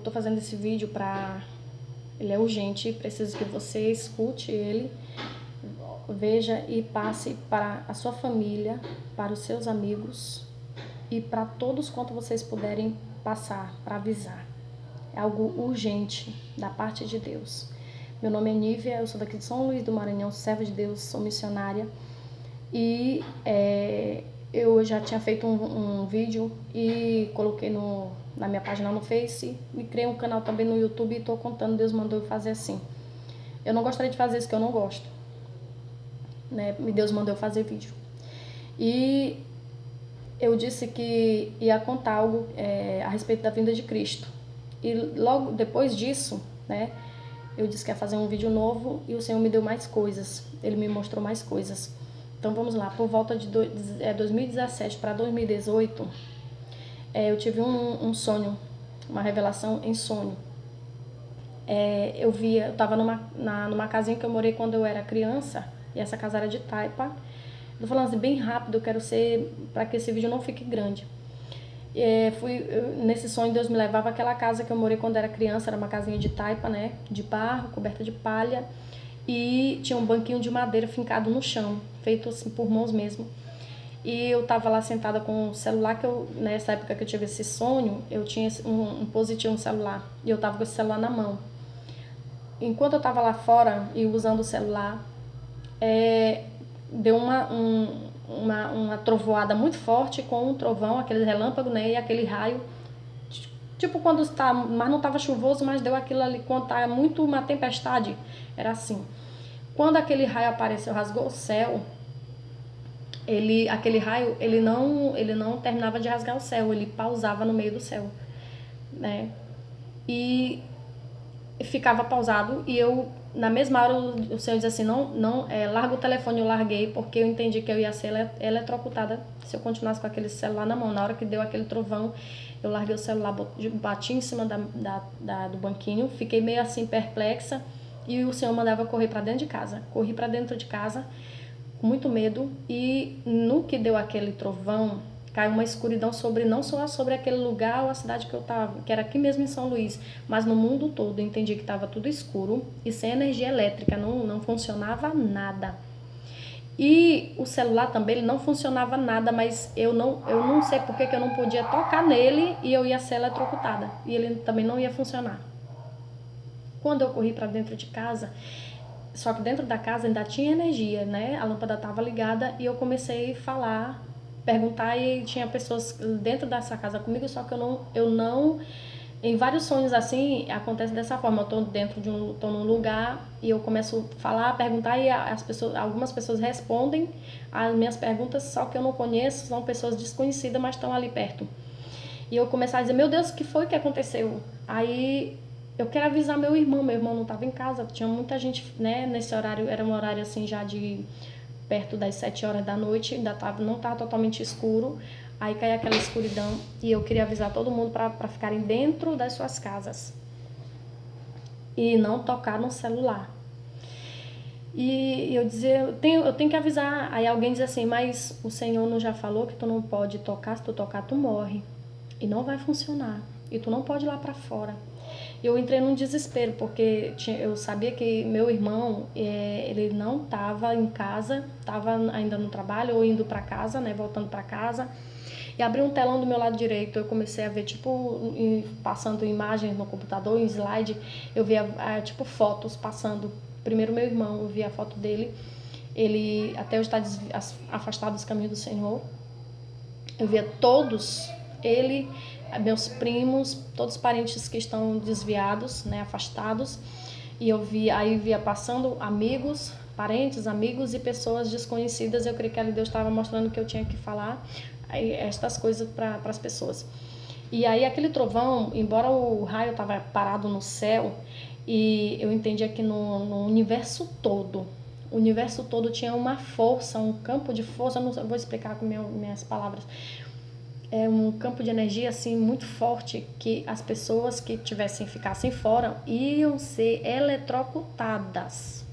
Tô fazendo esse vídeo ele é urgente, preciso que você escute ele, veja e passe para a sua família, para os seus amigos e para todos quanto vocês puderem passar, para avisar. É algo urgente da parte de Deus. Meu nome é Nívia, eu sou daqui de São Luís do Maranhão, serva de Deus, sou missionária. E eu já tinha feito um vídeo e coloquei na minha página no Face e criei um canal também no YouTube e estou contando, Deus mandou eu fazer assim. Eu não gostaria de fazer isso que eu não gosto, né? Deus mandou eu fazer vídeo. E eu disse que ia contar algo a respeito da vinda de Cristo. E logo depois disso, né, eu disse que ia fazer um vídeo novo e o Senhor me deu mais coisas. Ele me mostrou mais coisas. Então vamos lá, por volta de 2017 para 2018, eu tive um sonho, uma revelação em sonho. Eu estava numa casinha que eu morei quando eu era criança, e essa casa era de taipa. Tô falando assim bem rápido, eu quero para que esse vídeo não fique grande. Nesse sonho Deus me levava àquela casa que eu morei quando era criança, era uma casinha de taipa, né, de barro, coberta de palha, e tinha um banquinho de madeira fincado no chão, feito assim por mãos mesmo. E eu tava lá sentada com o celular, nessa época que eu tive esse sonho, eu tinha um positivo, um celular, e eu tava com esse celular na mão. Enquanto eu tava lá fora e usando o celular, deu uma trovoada muito forte com um trovão, aquele relâmpago, né, e aquele raio. Tipo quando está, mas não estava chuvoso, mas deu aquilo ali, quando tá muito uma tempestade, era assim. Quando aquele raio apareceu, rasgou o céu, aquele raio, ele não terminava de rasgar o céu, ele pausava no meio do céu, né? E ficava pausado e eu, na mesma hora, o Senhor diz assim, larga o telefone. Eu larguei porque eu entendi que eu ia ser eletrocutada se eu continuasse com aquele celular na mão. Na hora que deu aquele trovão, eu larguei o celular, bati em cima do banquinho, fiquei meio assim perplexa e o Senhor mandava correr para dentro de casa. Corri para dentro de casa com muito medo e no que deu aquele trovão, caiu uma escuridão não só sobre aquele lugar ou a cidade que eu estava, que era aqui mesmo em São Luís, mas no mundo todo. Eu entendi que estava tudo escuro e sem energia elétrica, não funcionava nada. E o celular também, ele não funcionava nada, mas eu não sei porque que eu não podia tocar nele e eu ia ser eletrocutada. E ele também não ia funcionar. Quando eu corri para dentro de casa, só que dentro da casa ainda tinha energia, né? A lâmpada estava ligada e eu comecei a falar, perguntar, e tinha pessoas dentro dessa casa comigo, só que eu não em vários sonhos assim acontece dessa forma. Eu tô num lugar e eu começo a falar, perguntar, e algumas pessoas respondem as minhas perguntas, só que eu não conheço, são pessoas desconhecidas, mas estão ali perto. E eu começar a dizer, meu Deus, o que foi que aconteceu? Aí eu quero avisar meu irmão não estava em casa, tinha muita gente, né, nesse horário, era um horário assim já de perto das 7 horas da noite, não estava totalmente escuro, aí caía aquela escuridão e eu queria avisar todo mundo para ficarem dentro das suas casas e não tocar no celular. E eu dizia, eu tenho que avisar. Aí alguém diz assim, mas o Senhor não já falou que tu não pode tocar, se tu tocar tu morre e não vai funcionar e tu não pode ir lá para fora. Eu entrei num desespero porque eu sabia que meu irmão, ele não estava em casa, estava ainda no trabalho ou indo para casa, né, voltando para casa. E abri um telão do meu lado direito, eu comecei a ver, tipo, passando imagens no computador, em slide, eu via, tipo, fotos passando. Primeiro meu irmão, eu vi a foto dele, ele até hoje está afastado dos caminhos do Senhor. Eu via todos, ele, meus primos, todos os parentes que estão desviados, né, afastados. E eu via passando amigos, parentes, amigos e pessoas desconhecidas. Eu creio que ali Deus estava mostrando que eu tinha que falar estas coisas para as pessoas. E aí aquele trovão, embora o raio estava parado no céu, e eu entendia que no universo todo, o universo todo tinha uma força, um campo de força, eu vou explicar com minhas palavras, um campo de energia assim muito forte, que as pessoas que ficassem fora iam ser eletrocutadas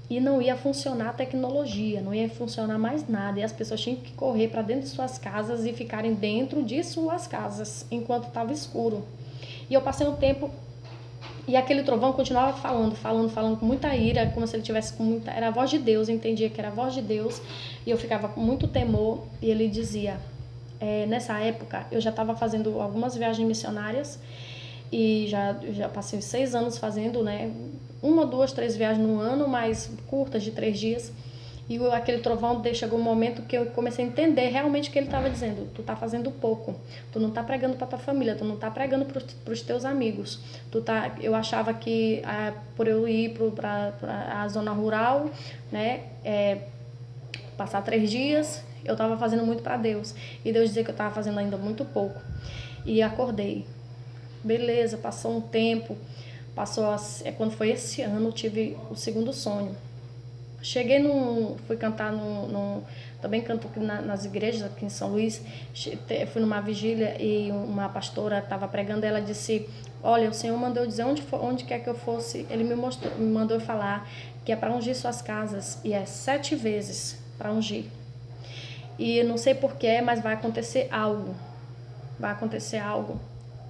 e não ia funcionar a tecnologia, não ia funcionar mais nada, e as pessoas tinham que correr para dentro de suas casas e ficarem dentro de suas casas enquanto estava escuro. E eu passei um tempo e aquele trovão continuava falando com muita ira, como se ele tivesse com muita... Era a voz de Deus, eu entendia que era a voz de Deus, e eu ficava com muito temor, e ele dizia... nessa época, eu já estava fazendo algumas viagens missionárias, e já passei 6 anos fazendo, né? 1, 2, 3 viagens no ano, mas curtas, de 3 dias. E aquele trovão chegou um momento que eu comecei a entender realmente o que ele estava dizendo. Tu tá fazendo pouco, tu não tá pregando para tua família, tu não tá pregando para os teus amigos. Eu achava que por eu ir para a zona rural, né, passar 3 dias, eu estava fazendo muito para Deus. E Deus dizia que eu estava fazendo ainda muito pouco. E acordei. Beleza, passou um tempo. Quando foi esse ano, eu tive o segundo sonho. Fui cantar também canto nas igrejas aqui em São Luís. Fui numa vigília e uma pastora estava pregando. Ela disse: olha, o Senhor mandou dizer onde quer que eu fosse. Ele me mandou falar que é para ungir suas casas, e é 7 vezes para ungir. E não sei porquê, mas vai acontecer algo.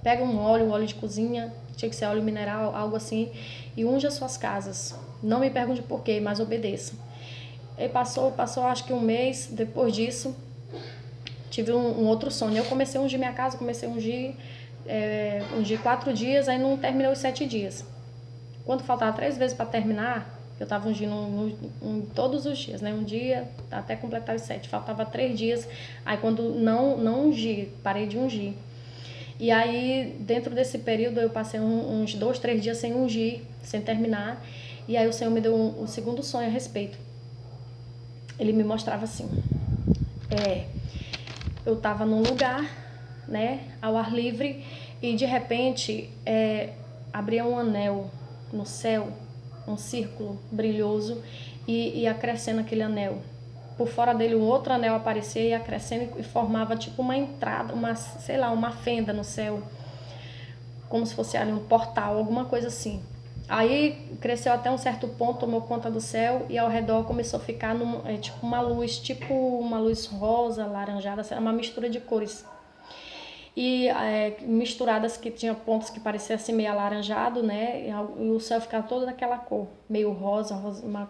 Pega um óleo de cozinha, tinha que ser óleo mineral, algo assim, e unja suas casas. Não me pergunte por quê, mas obedeça. E passou acho que um mês. Depois disso, tive um outro sonho. Eu comecei a ungir minha casa, ungir 4 dias, aí não terminou os 7 dias. Quando faltava 3 vezes para terminar, eu estava ungindo todos os dias, né? Um dia até completar os 7. Faltava 3 dias. Aí quando não ungi, parei de ungir. E aí, dentro desse período, eu passei uns 2, 3 dias sem ungir, sem terminar. E aí o Senhor me deu um segundo sonho a respeito. Ele me mostrava assim. Eu estava num lugar, né, ao ar livre, e de repente abria um anel no céu, um círculo brilhoso, e ia crescendo aquele anel. Por fora dele um outro anel aparecia e ia crescendo e formava tipo uma entrada, uma fenda no céu, como se fosse ali um portal, alguma coisa assim. Aí cresceu até um certo ponto, tomou conta do céu, e ao redor começou a ficar tipo uma luz rosa, laranjada, uma mistura de cores. E misturadas, que tinha pontos que pareciam assim meio alaranjado, né? E o céu ficava todo daquela cor, meio rosa,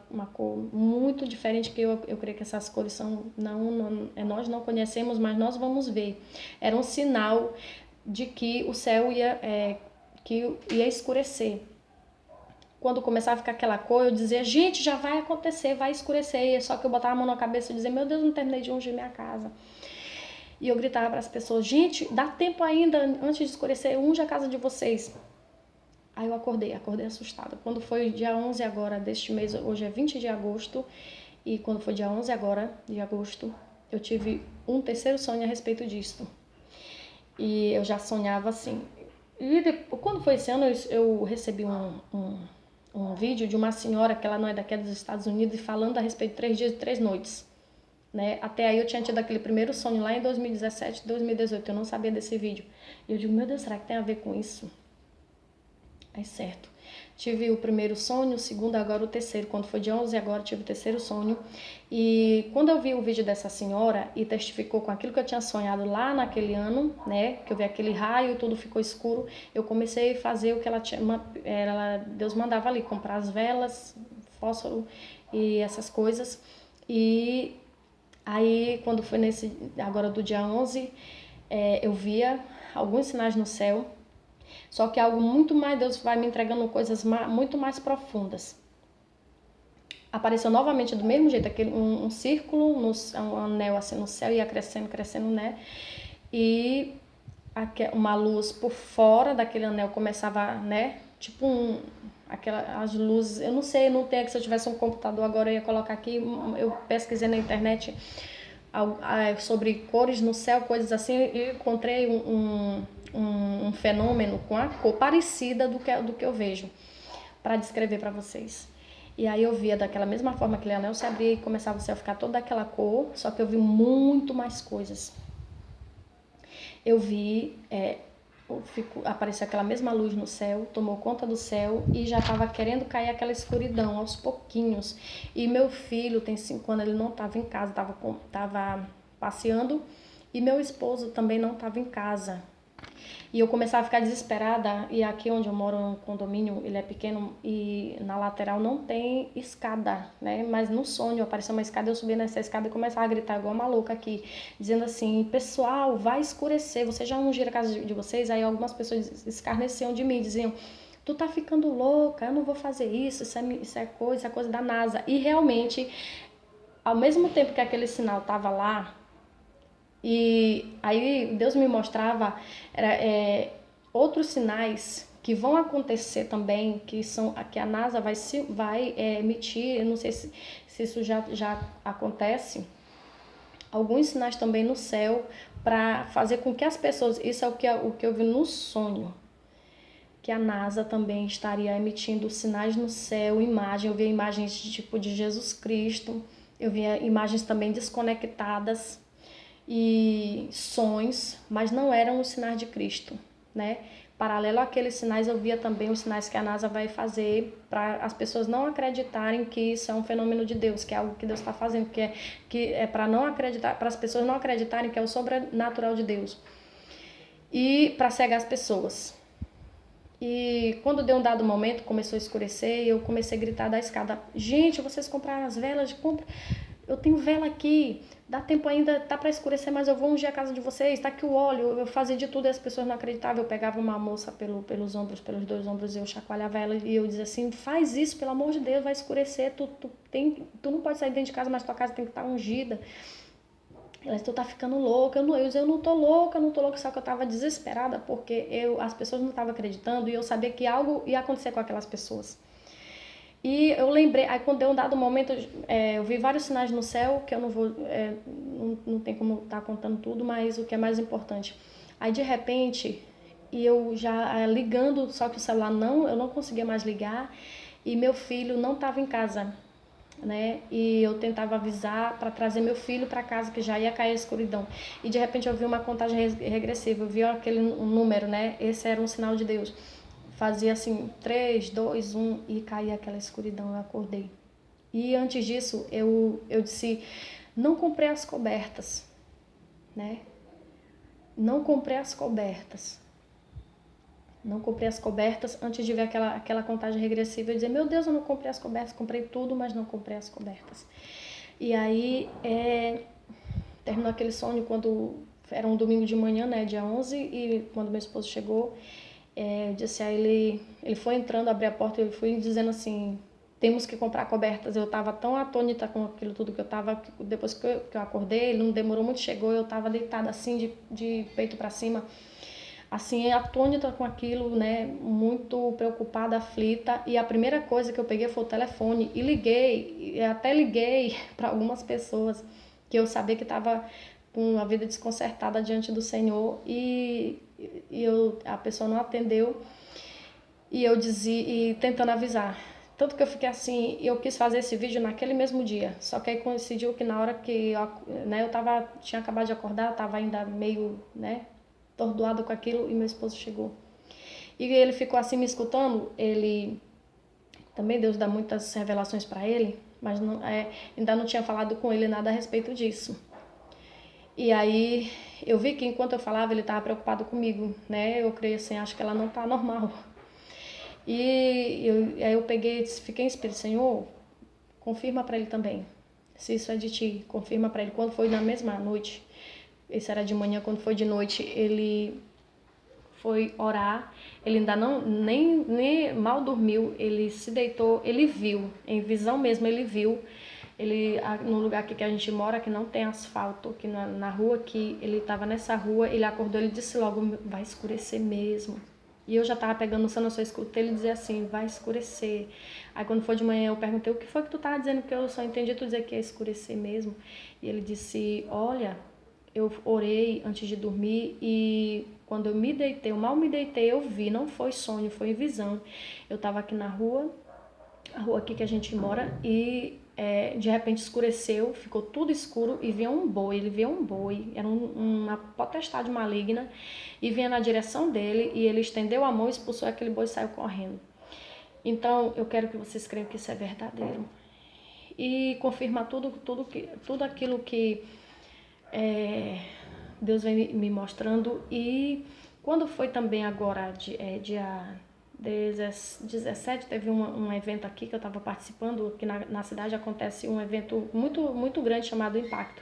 uma cor muito diferente, que eu creio que essas cores são nós não conhecemos, mas nós vamos ver. Era um sinal de que o céu ia escurecer. Quando começava a ficar aquela cor, eu dizia: gente, já vai acontecer, vai escurecer. Só que eu botava a mão na cabeça e dizia: meu Deus, não terminei de ungir minha casa. E eu gritava para as pessoas: gente, dá tempo ainda, antes de escurecer, unge a casa de vocês. Aí eu acordei assustada. Quando foi dia 11 agora deste mês, hoje é 20 de agosto, e quando foi dia 11 agora de agosto, eu tive um terceiro sonho a respeito disso. E eu já sonhava assim. E quando foi esse ano, eu recebi um vídeo de uma senhora, que ela não é daqui, dos Estados Unidos, falando a respeito de 3 dias e 3 noites. Né? Até aí eu tinha tido aquele primeiro sonho lá em 2017, 2018, eu não sabia desse vídeo. E eu digo: meu Deus, será que tem a ver com isso? É certo. Tive o primeiro sonho, o segundo, agora o terceiro. Quando foi dia 11 agora, tive o terceiro sonho. E quando eu vi o vídeo dessa senhora e testificou com aquilo que eu tinha sonhado lá naquele ano, né, que eu vi aquele raio e tudo ficou escuro, eu comecei a fazer o que Deus mandava ali, comprar as velas, fósforo e essas coisas. E aí, quando foi agora do dia 11, eu via alguns sinais no céu, só que algo muito mais, Deus vai me entregando coisas muito mais profundas. Apareceu novamente do mesmo jeito, um círculo, um anel assim no céu, ia crescendo, né? E uma luz por fora daquele anel começava, né? Tipo as luzes, eu não sei, não tem, que se eu tivesse um computador agora eu ia colocar aqui, eu pesquisei na internet sobre cores no céu, coisas assim, e encontrei um fenômeno com a cor parecida do que eu vejo, para descrever para vocês. E aí eu via daquela mesma forma, aquele anel se abria e começava o céu a ficar toda daquela cor, só que eu vi muito mais coisas. Eu vi, apareceu aquela mesma luz no céu, tomou conta do céu e já estava querendo cair aquela escuridão aos pouquinhos. E meu filho tem 5 anos, ele não estava em casa, estava passeando, e meu esposo também não estava em casa. E eu começava a ficar desesperada, e aqui onde eu moro, um condomínio, ele é pequeno, e na lateral não tem escada, né? Mas no sonho apareceu uma escada, eu subi nessa escada e começava a gritar igual uma louca aqui, dizendo assim, pessoal, vai escurecer, vocês já ungiram a casa de vocês? Aí algumas pessoas escarneciam de mim, diziam, tu tá ficando louca, eu não vou fazer isso, isso é coisa da NASA. E realmente, ao mesmo tempo que aquele sinal tava lá, e aí Deus me mostrava outros sinais que vão acontecer também, que a NASA vai emitir, eu não sei se isso já acontece, alguns sinais também no céu para fazer com que as pessoas, isso é o que eu vi no sonho, que a NASA também estaria emitindo sinais no céu, eu via imagens tipo de Jesus Cristo, eu via imagens também desconectadas, e sons, mas não eram os sinais de Cristo, né? Paralelo àqueles sinais, eu via também os sinais que a NASA vai fazer para as pessoas não acreditarem que isso é um fenômeno de Deus, que é algo que Deus está fazendo, que é para não acreditar, para as pessoas não acreditarem que é o sobrenatural de Deus e para cegar as pessoas. E quando deu um dado momento, começou a escurecer, eu comecei a gritar da escada: gente, vocês compraram as velas? Compra. Eu tenho vela aqui, dá tempo ainda, tá para escurecer, mas eu vou ungir a casa de vocês, tá aqui o óleo. Eu fazia de tudo e as pessoas não acreditavam. Eu pegava uma moça pelos ombros, pelos dois ombros, eu chacoalhava ela e eu dizia assim: faz isso, pelo amor de Deus, vai escurecer, tu não pode sair dentro de casa, mas tua casa tem que estar ungida. Ela disse, tu tá ficando louca. Eu não tô louca, só que eu tava desesperada porque as pessoas não estavam acreditando e eu sabia que algo ia acontecer com aquelas pessoas. E eu lembrei, aí quando deu um dado momento, eu vi vários sinais no céu, que eu não vou, não tem como estar contando tudo, mas o que é mais importante. Aí de repente, e eu já ligando, só que o celular eu não conseguia mais ligar, e meu filho não estava em casa, né? E eu tentava avisar para trazer meu filho para casa, que já ia cair a escuridão. E de repente eu vi uma contagem regressiva, eu vi aquele número, né? Esse era um sinal de Deus. Fazia assim, 3, 2, 1 e caía aquela escuridão, eu acordei. E antes disso, eu disse, não comprei as cobertas, né? Não comprei as cobertas. Não comprei as cobertas antes de ver aquela contagem regressiva. Eu dizia, meu Deus, eu não comprei as cobertas, comprei tudo, mas não comprei as cobertas. E aí, terminou aquele sonho quando era um domingo de manhã, né, dia 11, e quando meu esposo chegou, disse a ele foi entrando, abri a porta e eu fui dizendo assim, temos que comprar cobertas. Eu estava tão atônita com aquilo tudo que eu estava, depois que eu acordei, ele não demorou muito, chegou, eu estava deitada assim, de peito para cima, assim, atônita com aquilo, né, muito preocupada, aflita, e a primeira coisa que eu peguei foi o telefone e até liguei para algumas pessoas que eu sabia que estava com a vida desconcertada diante do Senhor a pessoa não atendeu e eu dizia, e tentando avisar. Tanto que eu fiquei assim, eu quis fazer esse vídeo naquele mesmo dia, só que aí coincidiu que na hora que tinha acabado de acordar, eu tava ainda meio, né, atordoada com aquilo e meu esposo chegou. E ele ficou assim me escutando, ele também Deus dá muitas revelações para ele, mas ainda não tinha falado com ele nada a respeito disso. E aí eu vi que enquanto eu falava ele estava preocupado comigo, né? Eu creio assim, acho que ela não tá normal. Aí eu peguei e fiquei em espírito, Senhor, confirma para ele também. Se isso é de ti, confirma para ele. Quando foi na mesma noite, esse era de manhã, quando foi de noite, ele foi orar, ele ainda nem mal dormiu, ele se deitou, ele viu, em visão mesmo, ele viu, no lugar aqui que a gente mora, que não tem asfalto, aqui na rua, que ele estava nessa rua, ele acordou, ele disse logo, vai escurecer mesmo. E eu já estava pegando o sono, eu só escutei ele dizer assim, vai escurecer. Aí quando foi de manhã eu perguntei, o que foi que tu estava dizendo? Que eu só entendi tu dizer que ia escurecer mesmo. E ele disse, olha, eu orei antes de dormir e quando eu me deitei, eu mal me deitei, eu vi, não foi sonho, foi visão. Eu estava aqui na rua, a rua aqui que a gente mora, e de repente escureceu, ficou tudo escuro e ele via um boi, era uma potestade maligna, e vinha na direção dele, e ele estendeu a mão, expulsou aquele boi e saiu correndo. Então, eu quero que vocês creiam que isso é verdadeiro. E confirma tudo aquilo que Deus vem me mostrando, e Quando foi também agora, dia 17, teve um evento aqui que eu estava participando, que na cidade acontece um evento muito, muito grande chamado Impacto.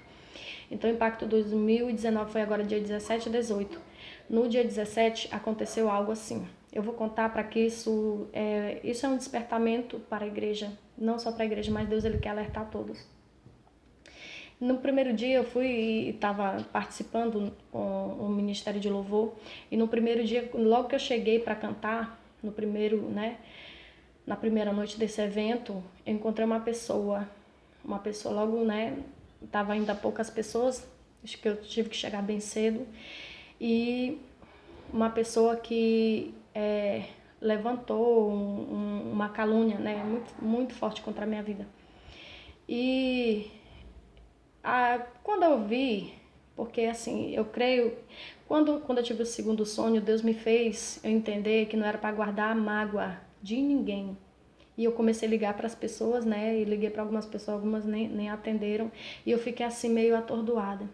Então, o Impacto 2019 foi agora dia 17 e 18. No dia 17 aconteceu algo assim. Eu vou contar para que isso é um despertamento para a igreja, não só para a igreja, mas Deus ele quer alertar todos. No primeiro dia eu fui e estava participando com o Ministério de Louvor, e no primeiro dia, logo que eu cheguei para cantar, na primeira noite desse evento, eu encontrei uma pessoa logo, tava ainda poucas pessoas, acho que eu tive que chegar bem cedo, e uma pessoa que levantou uma calúnia, muito, muito forte contra a minha vida. E quando eu vi, porque assim, eu creio, quando eu tive o segundo sonho, Deus me fez eu entender que não era para guardar a mágoa de ninguém. E eu comecei a ligar para as pessoas, e liguei para algumas pessoas, algumas nem atenderam, e eu fiquei assim meio atordoada.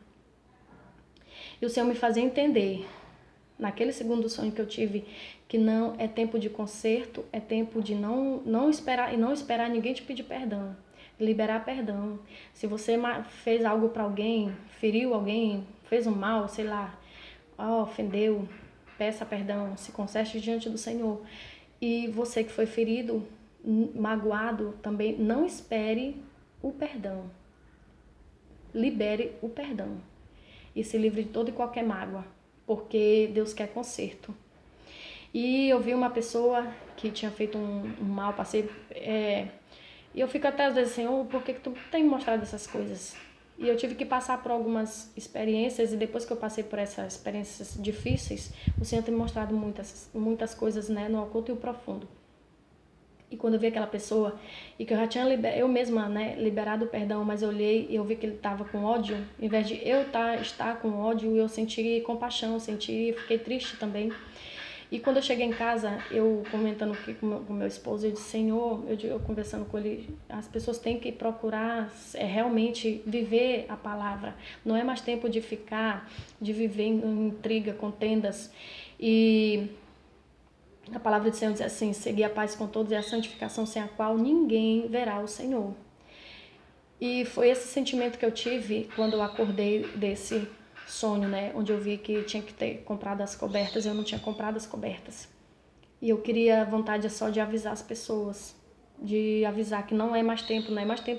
E o Senhor me fazia entender, naquele segundo sonho que eu tive, que não é tempo de conserto, é tempo de não esperar, e não esperar ninguém te pedir perdão. Liberar perdão. Se você fez algo para alguém, feriu alguém, fez um mal, sei lá, ofendeu, peça perdão, se conserte diante do Senhor. E você que foi ferido, magoado, também não espere o perdão. Libere o perdão e se livre de toda e qualquer mágoa, porque Deus quer conserto. E eu vi uma pessoa que tinha feito um mal, passei... E eu fico até às vezes assim, por que tu tem me mostrado essas coisas? E eu tive que passar por algumas experiências, e depois que eu passei por essas experiências difíceis, o Senhor tem me mostrado muitas coisas, no oculto e o profundo. E quando eu vi aquela pessoa, e que eu já tinha eu mesma, liberado o perdão, mas eu olhei e eu vi que ele estava com ódio, em vez de eu estar com ódio, eu senti compaixão, fiquei triste também. E quando eu cheguei em casa, eu comentando aqui com meu esposo, eu disse, Senhor, eu conversando com ele, as pessoas têm que procurar realmente viver a palavra. Não é mais tempo de viver em intriga, contendas. E a palavra do Senhor diz assim, seguir a paz com todos e a santificação sem a qual ninguém verá o Senhor. E foi esse sentimento que eu tive quando eu acordei desse sonho, onde eu vi que tinha que ter comprado as cobertas, eu não tinha comprado as cobertas. E eu queria vontade só de avisar as pessoas, de avisar que não é mais tempo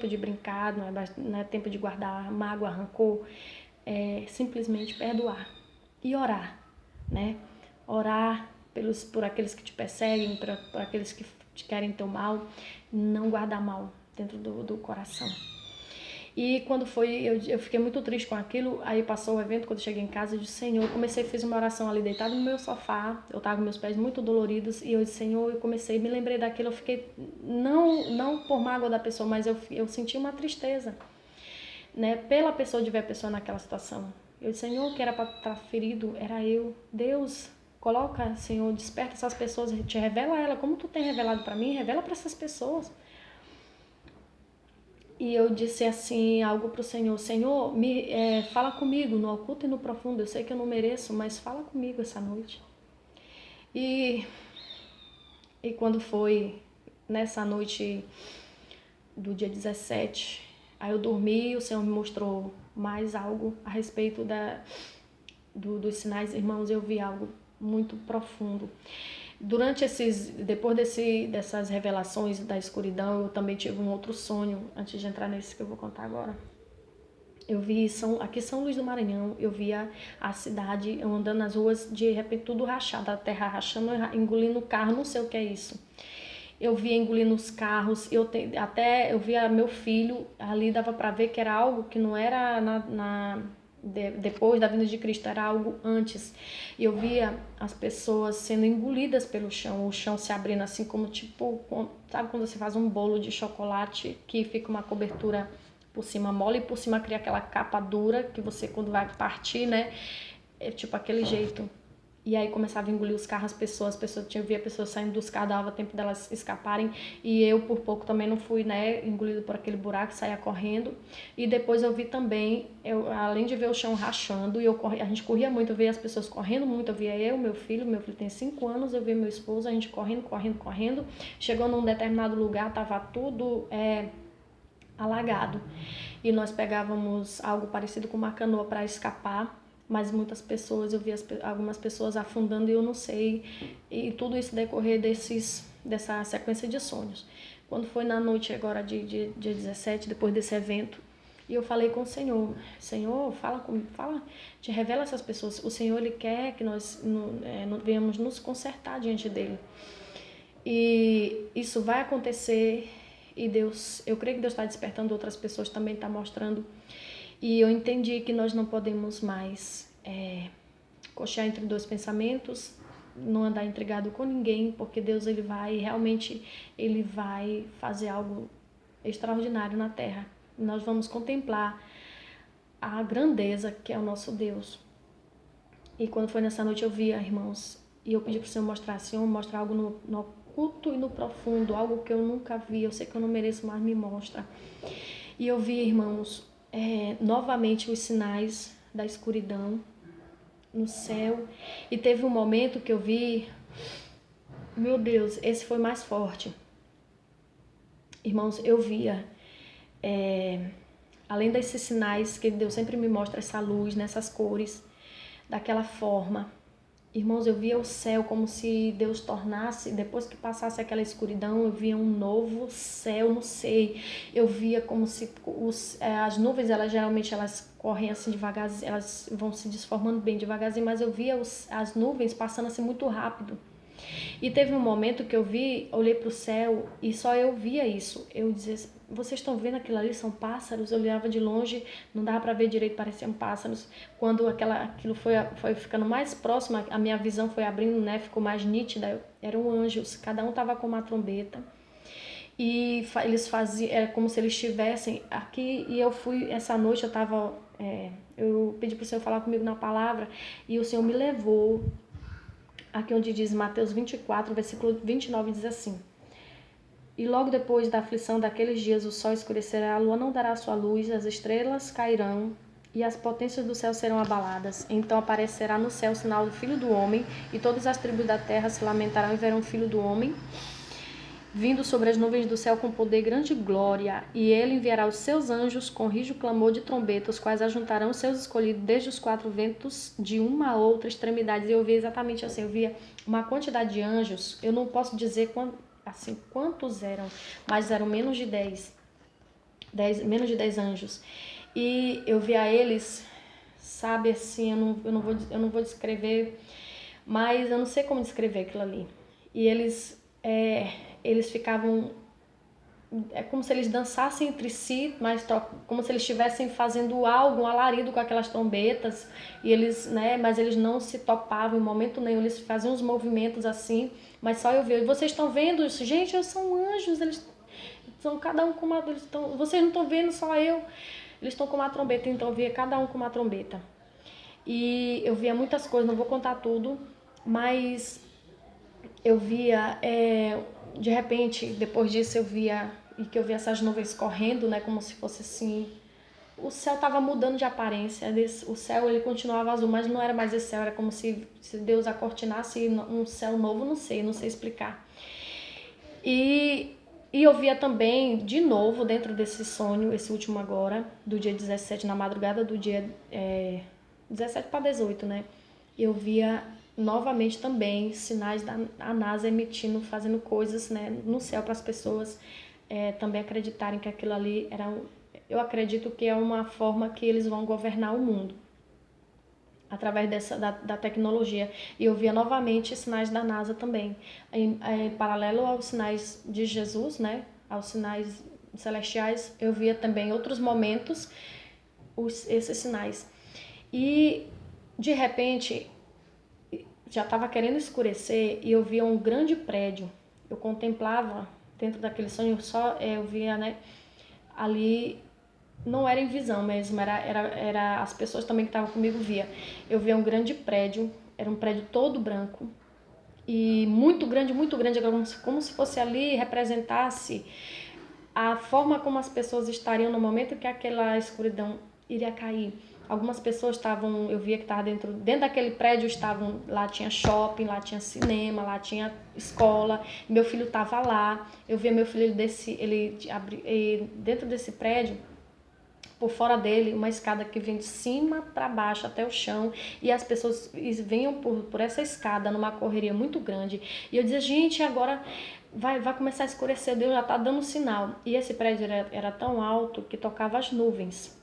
de brincar, não é tempo de guardar mágoa, rancor, é simplesmente perdoar e orar, Orar por aqueles que te perseguem, por aqueles que te querem teu mal, não guardar mal dentro do coração. E quando foi, eu fiquei muito triste com aquilo, aí passou o evento, quando eu cheguei em casa, eu disse, Senhor, eu fiz uma oração ali deitada no meu sofá, eu tava com meus pés muito doloridos, e eu disse, Senhor, me lembrei daquilo, eu fiquei, não por mágoa da pessoa, mas eu senti uma tristeza, pela pessoa, de ver a pessoa naquela situação. Eu disse, Senhor, que era para estar ferido, era eu. Deus, coloca, Senhor, desperta essas pessoas, te revela ela, como tu tem revelado para mim, revela para essas pessoas. E eu disse assim, algo pro Senhor, Senhor, fala comigo no oculto e no profundo, eu sei que eu não mereço, mas fala comigo essa noite. E quando foi nessa noite do dia 17, aí eu dormi, o Senhor me mostrou mais algo a respeito dos sinais, irmãos, eu vi algo muito profundo. Depois dessas revelações da escuridão, eu também tive um outro sonho, antes de entrar nesse que eu vou contar agora. Eu vi aqui São Luís do Maranhão, eu via a cidade, eu andando nas ruas, de repente tudo rachado, a terra rachando, engolindo o carro, não sei o que é isso. Eu via engolindo os carros, eu via meu filho, ali dava para ver que era algo que não era depois da vinda de Cristo, era algo antes. E eu via as pessoas sendo engolidas pelo chão, o chão se abrindo assim como tipo, sabe quando você faz um bolo de chocolate que fica uma cobertura por cima mole e por cima cria aquela capa dura que você quando vai partir, é tipo aquele jeito. E aí começava a engolir os carros, as pessoas eu via pessoas saindo dos carros, dava tempo delas escaparem. E eu, por pouco, também não fui, né, engolido por aquele buraco, saía correndo. E depois eu vi também, além de ver o chão rachando, a gente corria muito, eu via as pessoas correndo muito, eu via meu filho tem 5 anos, eu via meu esposo, a gente correndo. Chegou num determinado lugar, tava tudo alagado. E nós pegávamos algo parecido com uma canoa para escapar. Mas muitas pessoas, eu vi algumas pessoas afundando e eu não sei. E tudo isso decorrer dessa sequência de sonhos. Quando foi na noite agora de dia 17, depois desse evento, e eu falei com o Senhor, Senhor, te revela essas pessoas. O Senhor, Ele quer que nós venhamos nos consertar diante dEle. E isso vai acontecer e Deus, eu creio que Deus está despertando outras pessoas, também está mostrando. E eu entendi que nós não podemos mais cochear entre dois pensamentos, não andar intrigado com ninguém, porque Deus ele vai fazer algo extraordinário na terra. Nós vamos contemplar a grandeza que é o nosso Deus. E quando foi nessa noite eu via, irmãos, e eu pedi para o Senhor mostrar algo no oculto e no profundo, algo que eu nunca vi, eu sei que eu não mereço, mas me mostra. E eu vi, irmãos, novamente os sinais da escuridão no céu. E teve um momento que eu vi, meu Deus, esse foi mais forte. Irmãos, eu via, além desses sinais que Deus sempre me mostra, essa luz, nessas cores, daquela forma. Irmãos, eu via o céu como se Deus tornasse, depois que passasse aquela escuridão, eu via um novo céu, não sei. Eu via como se as nuvens, geralmente elas correm assim devagarzinho, elas vão se desformando bem devagarzinho, mas eu via as nuvens passando assim muito rápido. E teve um momento que olhei para o céu e só eu via isso. Eu dizia, vocês estão vendo aquilo ali? São pássaros? Eu olhava de longe, não dava para ver direito, pareciam pássaros. Quando aquilo foi ficando mais próximo, a minha visão foi abrindo, né? Ficou mais nítida. Eram anjos, cada um estava com uma trombeta. E eles faziam, era como se eles estivessem aqui. E eu fui, essa noite eu pedi para o Senhor falar comigo na palavra e o Senhor me levou. Aqui onde diz Mateus 24, versículo 29, diz assim: E logo depois da aflição daqueles dias o sol escurecerá, a lua não dará sua luz, as estrelas cairão e as potências do céu serão abaladas. Então aparecerá no céu o sinal do Filho do Homem, e todas as tribos da terra se lamentarão e verão o Filho do Homem vindo sobre as nuvens do céu com poder, grande glória, e ele enviará os seus anjos com rijo clamor de trombeta, os quais ajuntarão os seus escolhidos desde os 4 ventos de uma a outra extremidade. E eu via exatamente assim, eu via uma quantidade de anjos, eu não posso dizer quantos eram, mas eram menos de 10 anjos. E eu via eles, sabe assim, eu não vou descrever, mas eu não sei como descrever aquilo ali. E eles ficavam, como se eles dançassem entre si, mas como se eles estivessem fazendo algo, um alarido com aquelas trombetas, e eles, né, mas eles não se topavam em momento nenhum, eles faziam uns movimentos assim, mas só eu vi. Vocês estão vendo isso? Gente, eles são anjos, eles são cada um com uma, vocês não estão vendo, só eu. Eles estão com uma trombeta, então eu via cada um com uma trombeta. E eu via muitas coisas, não vou contar tudo, mas eu via, de repente, depois disso eu via essas nuvens correndo, né, como se fosse assim, o céu estava mudando de aparência, o céu ele continuava azul, mas não era mais esse céu, era como se Deus acortinasse um céu novo, não sei explicar. E eu via também, de novo, dentro desse sonho, esse último agora, do dia 17, na madrugada do dia 17 para 18, né, eu via novamente também sinais da NASA emitindo, fazendo coisas, né, no céu para as pessoas também acreditarem que aquilo ali eu acredito que é uma forma que eles vão governar o mundo através da tecnologia. E eu via novamente sinais da NASA também, em paralelo aos sinais de Jesus, né, aos sinais celestiais, eu via também outros momentos esses sinais. E de repente já estava querendo escurecer e eu via um grande prédio. Eu contemplava dentro daquele sonho, eu via, né, ali, não era em visão mesmo, era as pessoas também que estavam comigo via. Eu via um grande prédio era um prédio todo branco e muito grande, como se fosse ali representasse a forma como as pessoas estariam no momento que aquela escuridão iria cair. Algumas pessoas estavam, eu via que estava dentro daquele prédio, estavam, lá tinha shopping, lá tinha cinema, lá tinha escola, meu filho estava lá, eu via meu filho dentro desse prédio, por fora dele, uma escada que vem de cima para baixo até o chão, e as pessoas vinham por essa escada numa correria muito grande. E eu dizia, gente, agora vai começar a escurecer, Deus já está dando sinal. E esse prédio era tão alto que tocava as nuvens.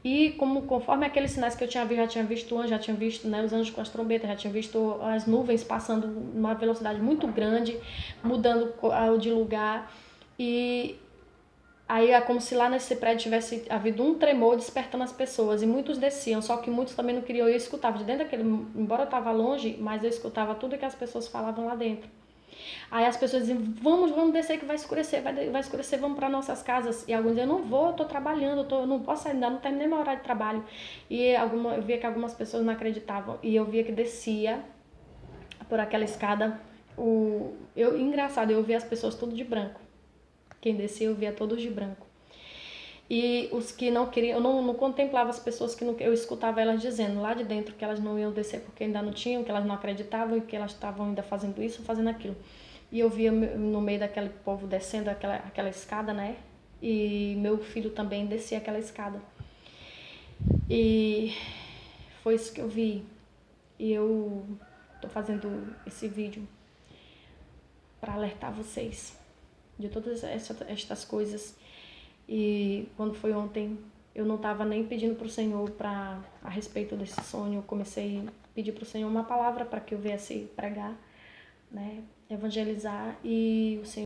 E conforme aqueles sinais que eu já tinha visto anjos, já tinha visto, né, os anjos com as trombetas, já tinha visto as nuvens passando numa velocidade muito grande, mudando de lugar. E aí é como se lá nesse prédio tivesse havido um tremor despertando as pessoas. E muitos desciam, só que muitos também não queriam. Eu escutava de dentro daquele, embora eu estava longe, mas eu escutava tudo que as pessoas falavam lá dentro. Aí as pessoas diziam, vamos descer que vai escurecer, vai escurecer, vamos para nossas casas. E alguns diziam, eu não vou, eu tô trabalhando, eu não posso sair, ainda não terminei meu horário de trabalho. E eu via que algumas pessoas não acreditavam. E eu via que descia por aquela escada. Engraçado, eu via as pessoas tudo de branco. Quem descia eu via todos de branco. E os que não queriam, eu não contemplava as pessoas que não, eu escutava elas dizendo lá de dentro que elas não iam descer porque ainda não tinham, que elas não acreditavam e que elas estavam ainda fazendo isso, fazendo aquilo. E eu via no meio daquele povo descendo aquela escada, né? E meu filho também descia aquela escada. E foi isso que eu vi. E eu tô fazendo esse vídeo para alertar vocês de todas estas coisas. E quando foi ontem, eu não estava nem pedindo para o Senhor a respeito desse sonho. Eu comecei a pedir para o Senhor uma palavra para que eu viesse pregar, né, evangelizar, e o Senhor